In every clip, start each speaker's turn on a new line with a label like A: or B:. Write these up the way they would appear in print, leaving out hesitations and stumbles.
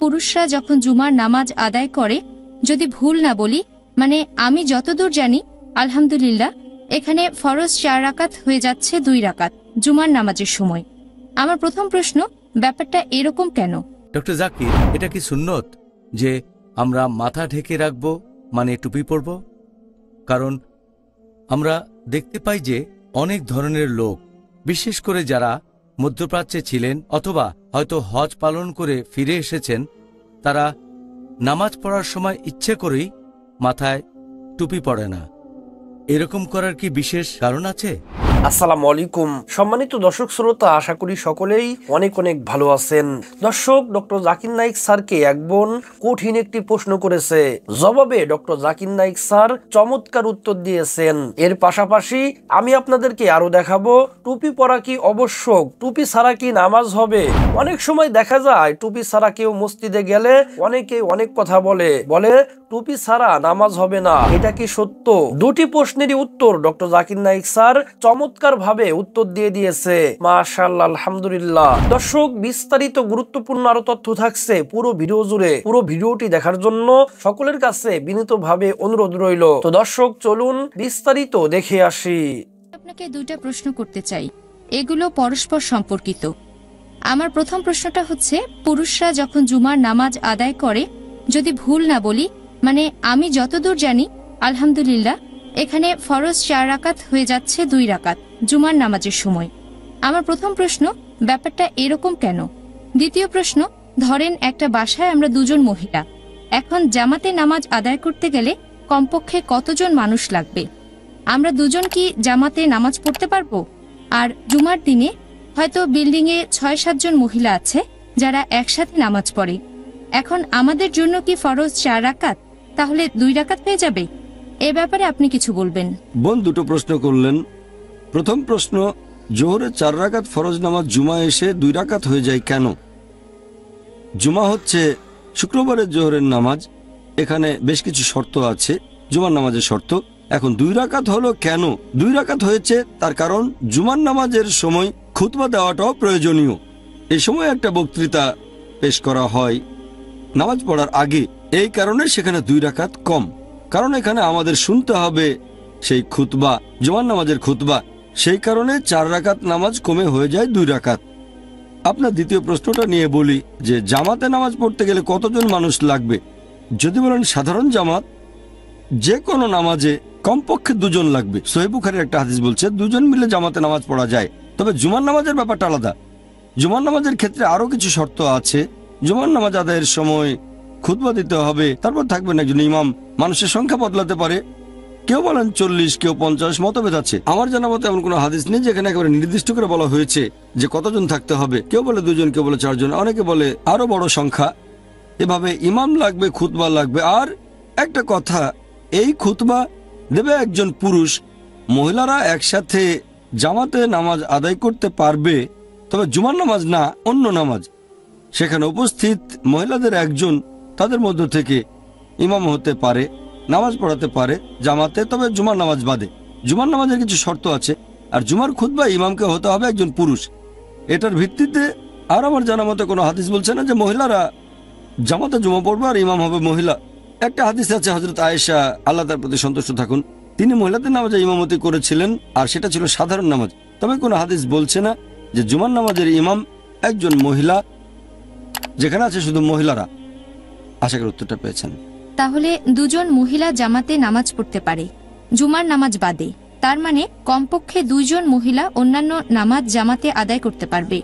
A: পুরুষরা যখন জুমার নামাজ আদায় করে, যদি ভুল না বলি, মানে আমি যতদূর জানি আলহামদুলিল্লাহ এখানে ফরজ 4 রাকাত হয়ে যাচ্ছে 2 রাকাত জুমার নামাজের সময়। আমার প্রথম প্রশ্ন, ব্যাপারটা এরকম কেন?
B: ডক্টর জাকির, এটা কি সুন্নত যে আমরা মাথা ঢেকে রাখব, মানে টুপি পরব? কারণ আমরা দেখতে পাই যে অনেক ধরনের লোক, বিশেষ করে যারা মধ্যপ্রাচ্যে ছিলেন অথবা হয়তো হজ পালন করে ফিরে এসেছেন, তারা নামাজ পড়ার সময় ইচ্ছে করেই মাথায় টুপি পরে না। এরকম করার কি বিশেষ কারণ আছে?
C: আসসালামু আলাইকুম সম্মানিত দর্শক শ্রোতা, আশা করি সকলেই অনেক অনেক ভালো আছেন। দর্শক, ডক্টর জাকির নাইক স্যারকে এক বোন কঠিন একটি প্রশ্ন করেছে, জবাবে ডক্টর জাকির নাইক স্যার চমৎকার উত্তর দিয়েছেন। এর পাশাপাশি আমি আপনাদেরকে আরো দেখাবো টুপি পরা কি আবশ্যক, টুপি ছাড়া কি নামাজ হবে। অনেক সময় দেখা যায় টুপি ছাড়া কেউ মসজিদে গেলে অনেকে অনেক কথা বলে টুপি ছাড়া নামাজ হবে না। এটা কি সত্য? দুটি প্রশ্নেরই উত্তর ডক্টর জাকির নাইক স্যার চমৎকার ভাবে উত্তর দিয়ে দিয়েছে, মাশাআল্লাহ, আলহামদুলিল্লাহ। দর্শক, বিস্তারিত গুরুত্বপূর্ণ আরো তথ্য থাকছে পুরো ভিডিও জুড়ে। পুরো ভিডিওটি দেখার জন্য সকলের কাছে বিনীতভাবে অনুরোধ রইল। তো দর্শক, চলুন বিস্তারিত দেখে আসি।
A: আপনাকে 2টা প্রশ্ন করতে চাই, এগুলো পরস্পর সম্পর্কিত। আমার প্রথম প্রশ্নটা হচ্ছে, পুরুষরা যখন জুমার নামাজ আদায় করে, যদি ভুল না বলি, মানে আমি যতদূর জানি আলহামদুলিল্লাহ এখানে ফরজ 4 রাকাত হয়ে যাচ্ছে 2 রাকাত জুমার নামাজের সময়। আমার প্রথম প্রশ্ন, ব্যাপারটা এরকম কেন? দ্বিতীয় প্রশ্ন, ধরেন একটা বাসায় আমরা 2 জন মহিলা, এখন জামাতে নামাজ আদায় করতে গেলে কমপক্ষে কতজন মানুষ লাগবে? আমরা 2 জন কি জামাতে নামাজ পড়তে পারবো? আর জুমার দিনে হয়তো বিল্ডিংয়ে 6-7 জন মহিলা আছে যারা একসাথে নামাজ পড়ে, এখন আমাদের জন্য কি ফরজ 4 রাকাত, তাহলে 2 রাকাত হয়ে যাবে? এ ব্যাপারে আপনি কিছু বলবেন।
D: বোন দুটো প্রশ্ন করলেন। প্রথম প্রশ্ন, জোহরে 4 রাকাত ফরজ নামাজ জুমা এসে 2 রাকাত হয়ে যায় কেন? জুমা হচ্ছে শুক্রবারের জোহরের নামাজ, এখানে বেশ কিছু শর্ত আছে জুমার নামাজের শর্ত। এখন 2 রাকাত হলো কেন? 2 রাকাত হয়েছে তার কারণ জুমার নামাজের সময় খুতবা দেওয়াটাও প্রয়োজনীয়। এই সময় একটা বক্তৃতা পেশ করা হয় নামাজ পড়ার আগে, এই কারণে সেখানে 2 রাকাত কম। কারণ এখানে আমাদের শুনতে হবে সেই খুতবা, জুমার নামাজের খুতবা, সেই কারণে 4 রাকাত নামাজ কমে হয়ে যায় 2 রাকাত। আপনার দ্বিতীয় প্রশ্নটা নিয়ে বলি যে জামাতে নামাজ পড়তে গেলে কতজন মানুষ লাগবে। যদি বলেন সাধারণ জামাত, যে কোনো নামাজে কমপক্ষে 2 জন লাগবে। সহিহ বুখারীর একটা হাদিস বলছে 2 জন মিলে জামাতে নামাজ পড়া যায়। তবে জুমার নামাজের ব্যাপারটা আলাদা। জুমার নামাজের ক্ষেত্রে আরো কিছু শর্ত আছে। জুমার নামাজ আদায়ের সময় খুতবা দিতে হবে, তারপর থাকবেন একজন ইমাম। মানুষের সংখ্যা বদলাতে পারে, কেউ বলেন 40, কেউ 50, মতভেদ আছে। আমার জানা মতো এমন কোনো হাদিস নেই যেখানে একেবারে নির্দিষ্ট করে বলা হয়েছে যে কতজন থাকতে হবে। কেউ বলে 2 জন, কেউ বলে 4 জন, অনেকে বলে আরো বড় সংখ্যা। এভাবে ইমাম লাগবে, খুতবা লাগবে। আর একটা কথা, এই খুতবা দেবে একজন পুরুষ। মহিলারা একসাথে জামাতে নামাজ আদায় করতে পারবে, তবে জুমার নামাজ না, অন্য নামাজ। সেখানে উপস্থিত মহিলাদের একজন তাদের মধ্য থেকে ইমাম হতে পারে, নামাজ পড়াতে পারে জামাতে, তবে জুমার নামাজ বাদে। জুমার নামাজের কিছু শর্ত আছে। আর জুমার খুতবা ইমামকে হতে হবে একজন পুরুষ। এটার ভিত্তিতে আর আমার জানা মতে কোনো হাদিস বলছে না যে মহিলারা জামাতে জুমা পড়বে আর ইমাম হবে মহিলা। একটা হাদিস আছে, হযরত আয়েশা, আল্লাহ তার প্রতি সন্তুষ্ট থাকুন, তিনি মহিলাদের নামাজে ইমামতি করেছিলেন, আর সেটা ছিল সাধারণ নামাজ। তবে কোনো হাদিস বলছে না যে জুমার নামাজের ইমাম একজন মহিলা, যেখানে আছে শুধু মহিলারা। আশা করি উত্তরটা পেয়েছেন।
A: তাহলে 2 জন মহিলা জামাতে নামাজ পড়তে পারে জুমার নামাজ বাদে, তার মানে কমপক্ষে 2 জন মহিলা অন্যান্য নামাজ জামাতে আদায় করতে পারবে।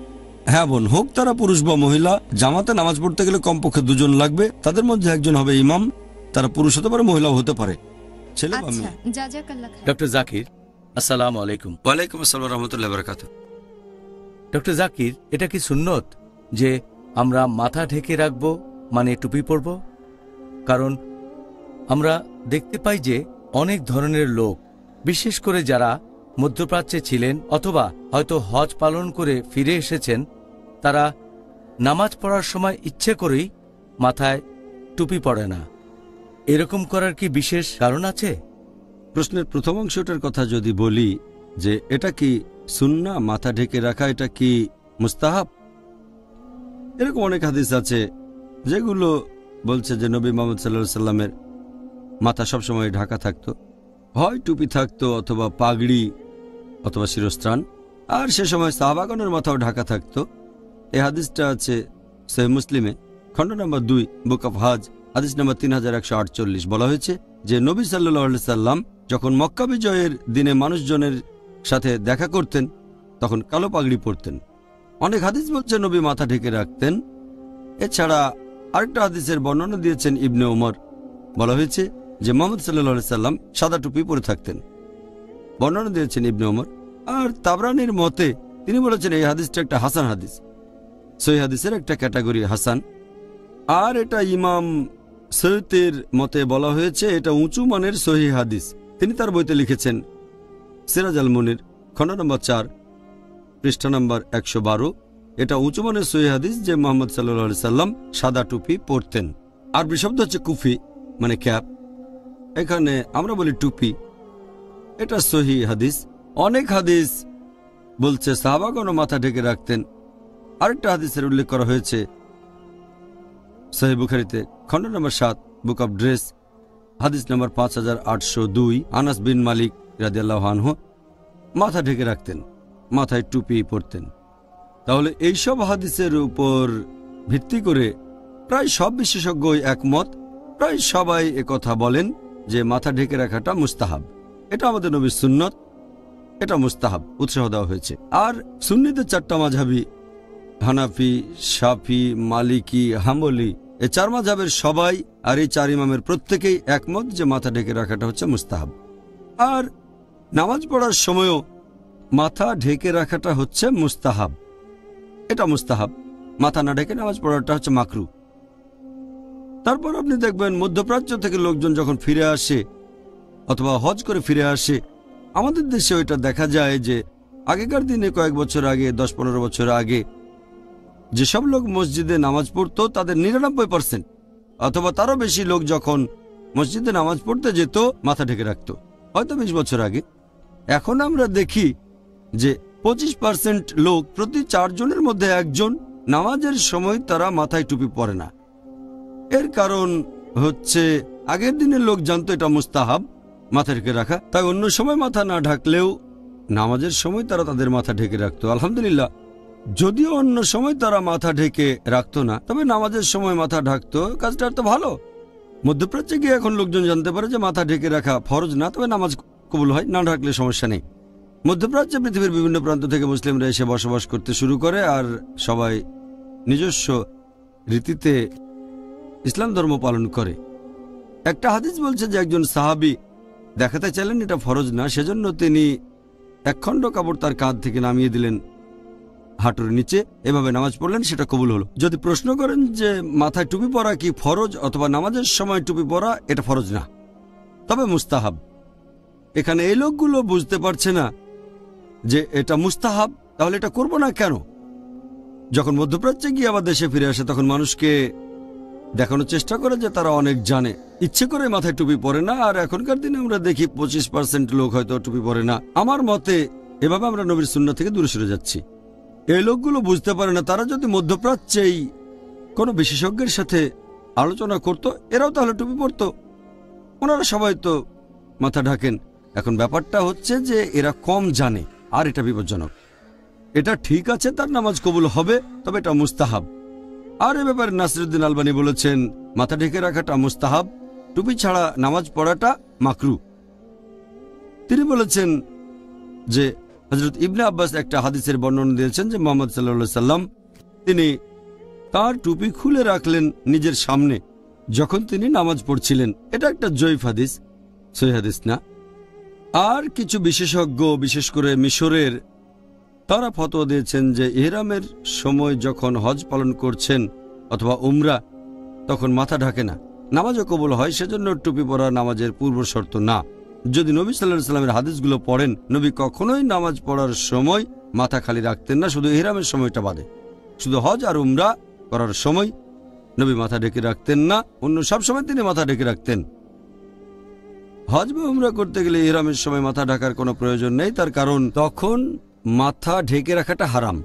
D: হ্যাঁ বোন, হোক তারা পুরুষ বা মহিলা, জামাতে নামাজ পড়তে গেলে কমপক্ষে 2 জন লাগবে। তাদের মধ্যে একজন হবে ইমাম, তারা পুরুষ হতে পারে, মহিলাও হতে পারে, ছেলে বা মেয়ে।
A: জাযাকাল্লাহ খাইর।
B: ডক্টর জাকির, আসসালামু আলাইকুম।
D: ওয়ালাইকুম আসসালাম ওয়া রাহমাতুল্লাহি ওয়া বারাকাতুহু।
B: ডক্টর জাকির, এটা কি সুন্নত যে আমরা মাথা ঢেকে রাখব, মানে টুপি পরব? কারণ আমরা দেখতে পাই যে অনেক ধরনের লোক, বিশেষ করে যারা মধ্যপ্রাচ্যে ছিলেন অথবা হয়তো হজ পালন করে ফিরে এসেছেন, তারা নামাজ পড়ার সময় ইচ্ছে করেই মাথায় টুপি পরে না। এরকম করার কি বিশেষ কারণ আছে?
D: প্রশ্নের প্রথম অংশটার কথা যদি বলি যে এটা কি সুন্নাহ, মাথা ঢেকে রাখা এটা কি মুস্তাহাব, এরকম অনেক হাদিস আছে যেগুলো বলছে যে নবী মোহাম্মদ সাল্লাল্লাহু আলাইহি সাল্লামের মাথা সবসময় ঢাকা থাকতো, হয় টুপি থাকতো অথবা পাগড়ি অথবা শিরস্ত্রাণ, আর সে সময় সাহাবাগণের মাথাও ঢাকা থাকতো। এই হাদিসটা আছে সহিহ মুসলিমে, খণ্ড নম্বর 2, বুক অফ হজ, হাদিস নম্বর 3148। বলা হয়েছে যে নবী সাল্লাল্লাহু আলাইহি সাল্লাম যখন মক্কা বিজয়ের দিনে মানুষজনের সাথে দেখা করতেন তখন কালো পাগড়ি পরতেন। অনেক হাদিস বলছে নবী মাথা ঢেকে রাখতেন। এছাড়া আরেকটা হাদিসের বর্ণনা দিয়েছেন ইবনে উমর। বলা হয়েছে যে মুহাম্মদ সাল্লাল্লাহু আলাইহি সাল্লাম সাদা টুপি পরে থাকতেন, বর্ণনা দিয়েছেন ইবনে উমর। আর তাবরানির মতে তিনি বলেছেন এই হাদিসটা একটা হাসান হাদিস, সহিহ হাদিসের একটা ক্যাটাগরি হাসান। আর এটা ইমাম সৈয়দের মতে বলা হয়েছে এটা উঁচু মানের সহিহ হাদিস। তিনি তার বইতে লিখেছেন সিরাজ আল মুনির, খণ্ড নম্বর 4, পৃষ্ঠা নম্বর 112। এটা উঁচু মানের সহিহ হাদিস যে মুহাম্মদ সাল্লাল্লাহু আলাইহি সাল্লাম সাদা টুপি পরতেন। আরবি শব্দ হচ্ছে কুফি, মানে ক্যাপ। এখানে আমরা বলি টুপি। এটা সহিহ হাদিস। অনেক হাদিস বলছে সাহাবাগণও মাথা ঢেকে রাখতেন। আরেকটা হাদিসের উল্লেখ করা হয়েছে সহিহ বুখারীতে, খণ্ড নম্বর 7, বুক অব ড্রেস, হাদিস নম্বর 5802। আনাস বিন মালিক রাদিয়াল্লাহু আনহু মাথা ঢেকে রাখতেন, মাথায় টুপি পরতেন। তাহলে এইসব হাদিসের উপর ভিত্তি করে প্রায় সব বিশেষজ্ঞই একমত। প্রায় সবাই একথা বলেন যে মাথা ঢেকে রাখাটা মুস্তাহাব। এটা আমাদের নবীর সুন্নত, এটা মুস্তাহাব, উৎসাহ দেওয়া হয়েছে। আর সুন্নিদের 4টা মাযহাবি, হানাফি, শাফি, মালিকি, হাম্বলি, এই 4 মাযহাবের সবাই আর এই 4 ইমামের প্রত্যেকেই একমত যে মাথা ঢেকে রাখাটা হচ্ছে মুস্তাহাব। আর নামাজ পড়ার সময়ও মাথা ঢেকে রাখাটা হচ্ছে মুস্তাহাব। এটা মুস্তাহাব। মাথা না ঢেকে নামাজ পড়াটা হচ্ছে মাকরু। তারপর আপনি দেখবেন মধ্যপ্রাচ্য থেকে লোকজন যখন ফিরে আসে অথবা হজ করে ফিরে আসে, আমাদের দেশে ওইটা দেখা যায় যে আগেকার দিনে কয়েক বছর আগে, 10-15 বছর আগে যেসব লোক মসজিদে নামাজ পড়তো তাদের 99% অথবা তারও বেশি লোক যখন মসজিদে নামাজ পড়তে যেত মাথা ঢেকে রাখত, হয়তো 20 বছর আগে। এখন আমরা দেখি যে 25% লোক, প্রতি 4 জনের মধ্যে 1 জন নামাজের সময় তারা মাথায় টুপি পরে না। এর কারণ হচ্ছে আগের দিনের লোক জানতো এটা মুস্তাহাব মাথা ঢেকে রাখা, তাই অন্য সময় মাথা না ঢাকলেও নামাজের সময় তারা তাদের মাথা ঢেকে রাখতো। আলহামদুলিল্লাহ, যদিও অন্য সময় তারা মাথা ঢেকে রাখতো না, তবে নামাজের সময় মাথা ঢাকতো। কাজটা তো ভালো। মধ্যপ্রাচ্যে গিয়ে এখন লোকজন জানতে পারে যে মাথা ঢেকে রাখা ফরজ না, তবে নামাজ কবুল হয়, না ঢাকলে সমস্যা নেই। মধ্যপ্রাচ্যে পৃথিবীর বিভিন্ন প্রান্ত থেকে মুসলিমরা এসে বসবাস করতে শুরু করে, আর সবাই নিজস্ব রীতিতে ইসলাম ধর্ম পালন করে। একটা হাদিস বলছে যে একজন সাহাবী দেখাতে চাইলেন এটা ফরজ না, সেজন্য তিনি 1 খণ্ড কাপড় তার কাঁধ থেকে নামিয়ে দিলেন হাঁটুর নিচে, এভাবে নামাজ পড়লেন, সেটা কবুল হলো। যদি প্রশ্ন করেন যে মাথায় টুপি পরা কি ফরজ অথবা নামাজের সময় টুপি পরা, এটা ফরজ না, তবে মুস্তাহাব। এখানে এই লোকগুলো বুঝতে পারছে না যে এটা মুস্তাহাব, তাহলে এটা করব না কেন? যখন মধ্যপ্রাচ্যে গিয়ে আবার দেশে ফিরে আসে তখন মানুষকে দেখানোর চেষ্টা করে যে তারা অনেক জানে, ইচ্ছে করে মাথায় টুপি পরে না। আর এখনকার দিনে আমরা দেখি 25% লোক হয়তো টুপি পরে না। আমার মতে এভাবে আমরা নবীর সুন্নাহ থেকে দূরে সরে যাচ্ছি। এই লোকগুলো বুঝতে পারে না, তারা যদি মধ্যপ্রাচ্যেই কোনো বিশেষজ্ঞের সাথে আলোচনা করত, এরাও তাহলে টুপি পরত। ওনারা সবাই তো মাথা ঢাকেন। এখন ব্যাপারটা হচ্ছে যে এরা কম জানে, আর এটা বিপজ্জনক। এটা ঠিক আছে, তার নামাজ কবুল হবে, তবে এটা মুস্তাহাব। আর এ ব্যাপারে নাসিরউদ্দিন আলবানী বলেছেন মাথা ঢেকে রাখাটা মুস্তাহাব, টুপি ছাড়া নামাজ পড়াটা মাকরু। তিনি বলেছেন যে হযরত ইবনে আব্বাস একটা হাদিসের বর্ণনা দিয়েছেন যে মুহাম্মদ সাল্লাল্লাহু আলাইহি সাল্লাম তিনি তার টুপি খুলে রাখলেন নিজের সামনে যখন তিনি নামাজ পড়ছিলেন। এটা একটা জয়ীফ হাদিস, সহিহ হাদিস না। আর কিছু বিশেষজ্ঞ, বিশেষ করে মিশরের, তারা ফতোয়া দিয়েছেন যে ইহরামের সময় যখন হজ পালন করছেন অথবা উমরা, তখন মাথা ঢাকে না, নামাজও কবুল হয়, সেজন্য টুপি পরা নামাজের পূর্ব শর্ত না। যদি নবী সাল্লাল্লাহু আলাইহি সাল্লামের হাদিসগুলো পড়েন, নবী কখনোই নামাজ পড়ার সময় মাথা খালি রাখতেন না, শুধু ইহরামের সময়টা বাদে। শুধু হজ আর উমরা করার সময় নবী মাথা ঢেকে রাখতেন না, অন্য সব সময় তিনি মাথা ঢেকে রাখতেন। হজ বা উমরা করতে গেলে ইহরামের সময় মাথা ঢাকার কোনো প্রয়োজন নেই, তার কারণ তখন মাথা ঢেকে রাখাটা হারাম।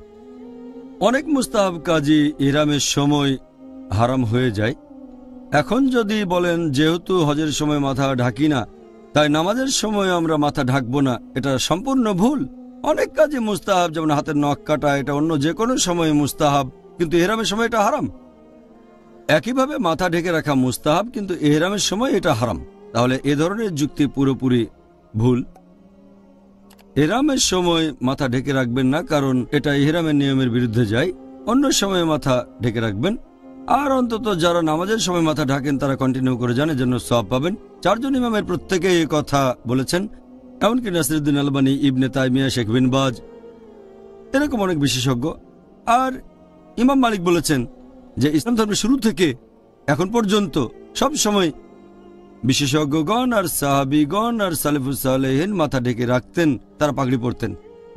D: অনেক মুস্তাহাব কাজী ইহরামের সময় হারাম হয়ে যায়। এখন যদি বলেন যেহেতু হজের সময় মাথা ঢাকি না, তাই নামাজের সময় আমরা মাথা ঢাকবো না, এটা সম্পূর্ণ ভুল। অনেক কাজে মুস্তাহাব, যেমন হাতের নখ কাটা, এটা অন্য যে কোনো সময়ে মুস্তাহাব, কিন্তু এহরামের সময় এটা হারাম। একইভাবে মাথা ঢেকে রাখা মুস্তাহাব, কিন্তু এহরামের সময় এটা হারাম। তাহলে এ ধরনের যুক্তি পুরোপুরি ভুল। এহরামের সময় মাথা ঢেকে রাখবেন না, কারণ এটা ইহরামের নিয়মের বিরুদ্ধে যায়। অন্য সময়ে মাথা ঢেকে রাখবেন। আর অন্তত যারা নামাজের সময় মাথা ঢাকেন তারা কন্টিনিউ করে যান, এজন্য সওয়াব পাবেন। 4 জন ইমামের প্রত্যেকে এই কথা বলেছেন, এমনকি নাসিরুদ্দিন আলবানী, ইবনে তাইমিয়া, শেখ বিন বাজ, এরকম অনেক বিশেষজ্ঞ। আর ইমাম মালিক বলেছেন যে ইসলাম ধর্মের শুরু থেকে এখন পর্যন্ত সব সময় বিশেষজ্ঞগণ আর সাহাবীগণ আর সালেফুস সালেহিন মাথা ঢেকে রাখতেন। তারা পাগড়ি পরতেন,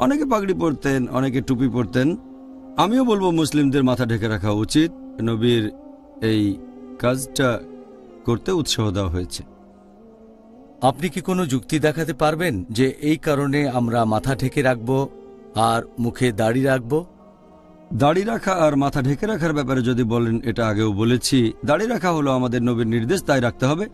D: অনেকে পাগড়ি পরতেন, অনেকে টুপি পরতেন। আমিও বলবো মুসলিমদের মাথা ঢেকে রাখা উচিত। নবীর এই কাজটা করতে উৎসাহ দেওয়া হয়েছে।
B: আপনি কি কোনো যুক্তি দেখাতে পারবেন যে এই কারণে আমরা মাথা ঢেকে রাখব আর মুখে দাড়ি রাখব?
D: দাড়ি রাখা আর মাথা ঢেকে রাখার ব্যাপারে যদি বলেন, এটা আগেও বলেছি, দাড়ি রাখা হলো আমাদের নবীর নির্দেশ, তাই রাখতে হবে।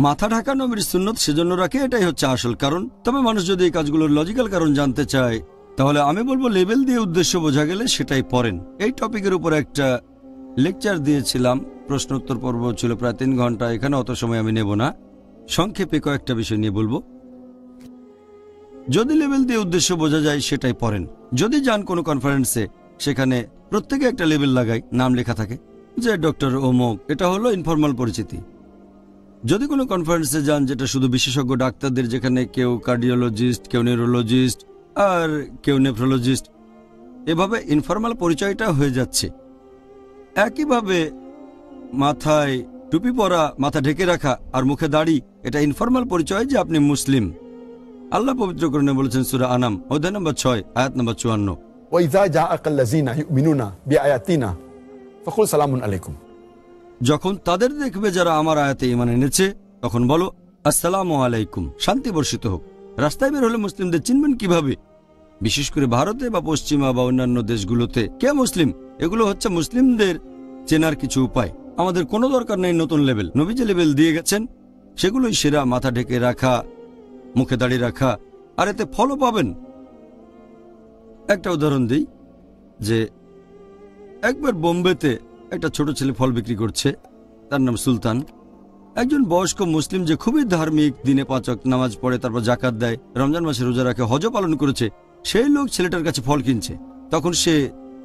D: মাথা ঢাকা নবীর সুন্নত, সেজন্য রাখে, এটাই হচ্ছে আসল কারণ। তবে মানুষ যদি এই কাজগুলোর লজিক্যাল কারণ জানতে চায়, তাহলে আমি বলবো লেবেল দিয়ে উদ্দেশ্য বোঝা গেলে সেটাই পড়েন। এই টপিকের উপর একটা লেকচার দিয়েছিলাম, প্রশ্ন উত্তর পর্ব ছিল প্রায় 3 ঘন্টা। এখানে অত সময় আমি নেব না, সংক্ষেপে কয়েকটা বিষয় নিয়ে বলবো। যদি লেবেল দিয়ে উদ্দেশ্য বোঝা যায় সেটাই পড়েন। যদি যান কোনো কনফারেন্সে, সেখানে প্রত্যেকে একটা লেবেল লাগায়, নাম লেখা থাকে যে ডক্টর ওমক, এটা হলো ইনফরমাল পরিচিতি। যদি কোনো কনফারেন্সে যান যেটা শুধু বিশেষজ্ঞ ডাক্তারদের, যেখানে কেউ কার্ডিওলজিস্ট, কেউ নিউরোলজিস্ট আর কেউ নেফ্রোলজিস্ট, এভাবে ইনফরমাল পরিচয়টা হয়ে যাচ্ছে। একইভাবে মাথায় টুপি পরা, মাথা ঢেকে রাখা আর মুখে দাড়ি, এটা ইনফরমাল পরিচয় যে আপনি মুসলিম। আল্লাহ পবিত্রকরণে বলেছেন সূরা আনাম অধ্যায় নম্বর 6 আয়াত নম্বর 54,
E: وَإِذَا جَاءَكَ الَّذِينَ يُؤْمِنُونَ بِآيَاتِنَا فَقُلْ سَلَامٌ عَلَيْكُمْ।
D: যখন তাদের দেখবে যারা আমার আয়াতে ঈমান এনেছে, তখন বলো আসসালামু আলাইকুম, শান্তি বর্ষিত হোক। রাস্তায় বের হলে মুসলিমদের চিনবেন কিভাবে? বিশেষ করে ভারতে বা পশ্চিমা বা অন্যান্য দেশগুলোতে কে মুসলিম, এগুলো হচ্ছে মুসলিমদের চেনার কিছু উপায়। আমাদের কোনো দরকার নেই নতুন লেভেল। নবী যে লেভেল দিয়ে গেছেন সেগুলোই সেরা। মাথা ঢেকে রাখা, মুখে দাড়ি রাখা, আর এতে ফলও পাবেন। একটা উদাহরণ দিই যে একবার বোম্বেতে একটা ছোট ছেলে ফল বিক্রি করছে, তার নাম সুলতান। একজন বয়স্ক মুসলিম যে খুবই ধার্মিক, দিনে 5 ওয়াক্ত নামাজ পড়ে, তারপর জাকাত দেয়, রমজান মাসে রোজা রাখে, হজও পালন করেছে, সেই লোক ছেলেটার কাছে ফল কিনছে। তখন সে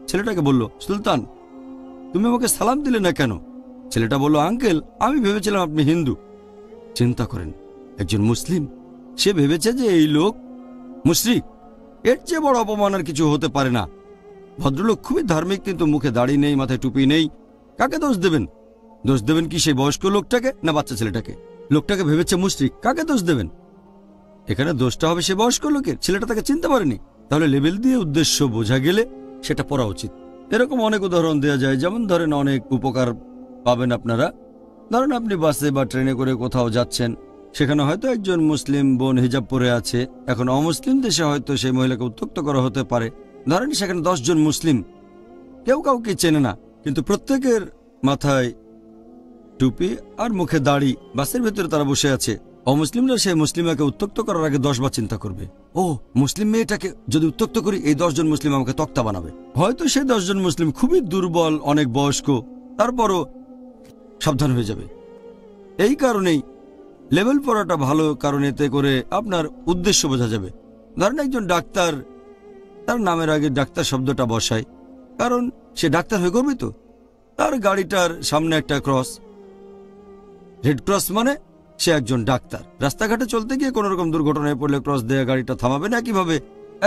D: ছেলেটাকে বলল, সুলতান তুমি আমাকে সালাম দিলে না কেন? ছেলেটা বলল, আঙ্কেল আমি ভেবেছিলাম আপনি হিন্দু। চিন্তা করেন, একজন মুসলিম, সে ভেবেছে যে এই লোক মুশরিক। এর চেয়ে বড় অপমান আর কিছু হতে পারে না। ভদ্রলোক খুবই ধার্মিক, কিন্তু মুখে দাড়ি নেই, মাথায় টুপি নেই। কাকে দোষ দেবেন? দোষ দেবেন কি সেই বয়স্ক লোকটাকে না বাচ্চা ছেলেটাকে? লোকটাকে ভেবেছে মুশরিক, কাকে দোষ দেবেন? এখানে দোষটা হবে সে বয়স্ক লোকের, ছেলেটা তাকে চিনতে পারেনি। তাহলে লেবেল দিয়ে উদ্দেশ্য বোঝা গেলে সেটা পড়া উচিত। এরকম অনেক উদাহরণ দেওয়া যায়, যেমন ধরেন অনেক উপকার পাবেন আপনারা। ধরেন আপনি বাসে বা ট্রেনে করে কোথাও যাচ্ছেন, সেখানে হয়তো একজন মুসলিম বোন হিজাব পরে আছে। এখন অমুসলিম দেশে হয়তো সেই মহিলাকে উত্ত্যক্ত করা হতে পারে। ধরেন সেখানে 10 জন মুসলিম, কেউ কাউকে চেনে না, কিন্তু প্রত্যেকের মাথায় টুপি আর মুখে দাড়ি। বাসের ভেতরে তারা বসে আছে। অমুসলিমরা সেই মুসলিমাকে উত্ত্যক্ত করার আগে 10 বার চিন্তা করবে, ও মুসলিম মেয়েটাকে যদি উত্ত্যক্ত করি, এই 10 জন মুসলিম আমাকে তক্তা বানাবে। হয়তো সেই 10 জন মুসলিম খুবই দুর্বল, অনেক বয়স্ক, তারপরও সাবধান হয়ে যাবে। এই কারণেই লেভেল পড়াটা ভালো, কারণ এতে করে আপনার উদ্দেশ্য বোঝা যাবে। ধরেন একজন ডাক্তার, তার নামের আগে ডাক্তার শব্দটা বসায়, কারণ সে ডাক্তার হয়ে গর্বিত। তার গাড়িটার সামনে একটা ক্রস, রেড ক্রস, মানে সে একজন ডাক্তার। রাস্তাঘাটে চলতে গিয়ে কোনো রকম দুর্ঘটনায় পড়লে ক্রস দেয়া গাড়িটা থামাবে না। একইভাবে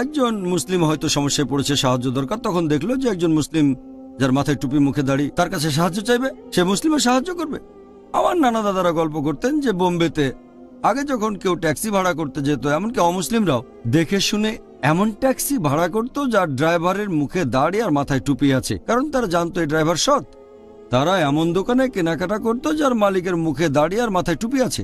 D: একজন মুসলিম হয়তো সমস্যায় পড়েছে, সাহায্য দরকার, তখন দেখলো যে একজন মুসলিম যার মাথায় টুপি মুখে দাড়ি, তার কাছে সাহায্য চাইবে, সে মুসলিমও সাহায্য করবে। আমার নানা দাদারা গল্প করতেন যে বোম্বেতে আগে যখন কেউ ট্যাক্সি ভাড়া করতে যেত, এমনকি অমুসলিমরাও দেখে শুনে এমন ট্যাক্সি ভাড়া করত যার ড্রাইভারের মুখে দাড়ি আর মাথায় টুপি আছে, কারণ তারা জানতো এই ড্রাইভার সৎ। তারা এমন দোকানে কেনাকাটা করত যার মালিকের মুখে দাড়ি আর মাথায় টুপি আছে।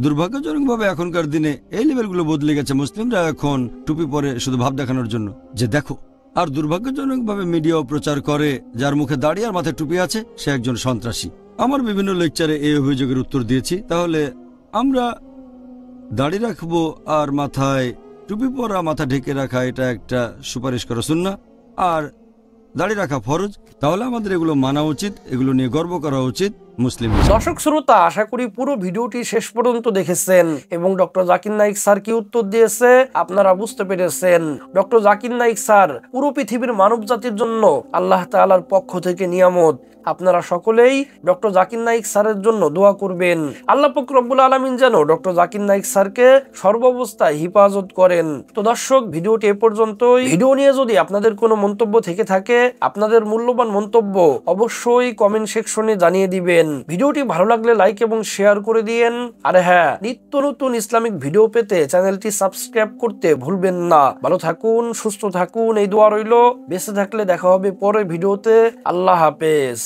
D: দুর্ভাগ্যজনকভাবে এখনকার দিনে এই লেভেলগুলো বদলে গেছে। মুসলিমরা এখন টুপি পরে শুধু ভাব দেখানোর জন্য যে দেখো আর দুর্ভাগ্যজনকভাবে মিডিয়াও প্রচার করে যার মুখে দাড়ি আর মাথায় টুপি আছে সে একজন সন্ত্রাসী। আমার বিভিন্ন লেকচারে এই অভিযোগের উত্তর দিয়েছি। তাহলে আমরা দাড়ি রাখবো আর মাথায় টুপি পরা, মাথা ঢেকে রাখা এটা একটা সুপারিশ করা সুন্নাহ, আর দাড়ি রাখা ফরজ। তাহলে আমাদের এগুলো মানা উচিত, এগুলো নিয়ে গর্ব করা উচিত মুসলিম।
C: দর্শক শ্রোতা, আশা করি পুরো ভিডিওটি শেষ পর্যন্ত দেখেছেন এবং ডক্টর জাকির নাইক স্যার কি উত্তর দিয়েছে আপনারা বুঝতে পেরেছেন। ডক্টর জাকির নাইক স্যার পুরো পৃথিবীর মানব জাতির জন্য আল্লাহ তাআলার পক্ষ থেকে নিয়ামত। আপনারা সকলেই ডক্টর জাকির নাইক স্যারের জন্য দোয়া করবেন। আল্লাহ পাক রব্বুল আলামিন যেন ডক্টর জাকির নাইক স্যারকে সর্বাবস্থায় হিফাজত করেন। তো দর্শক, ভিডিওটি এ পর্যন্তই। ভিডিও নিয়ে যদি আপনাদের কোনো মন্তব্য থেকে থাকে, আপনাদের মূল্যবান মন্তব্য অবশ্যই কমেন্ট সেকশনে জানিয়ে দিবেন। ভিডিওটি ভালো লাগলে লাইক এবং শেয়ার করে দিয়েন। আর হ্যাঁ, নিত্য নতুন ইসলামিক ভিডিও পেতে চ্যানেলটি সাবস্ক্রাইব করতে ভুলবেন না। ভালো থাকুন, সুস্থ থাকুন, এই দোয়া রইল। বেঁচে থাকলে দেখা হবে পরের ভিডিওতে। আল্লাহ হাফেজ।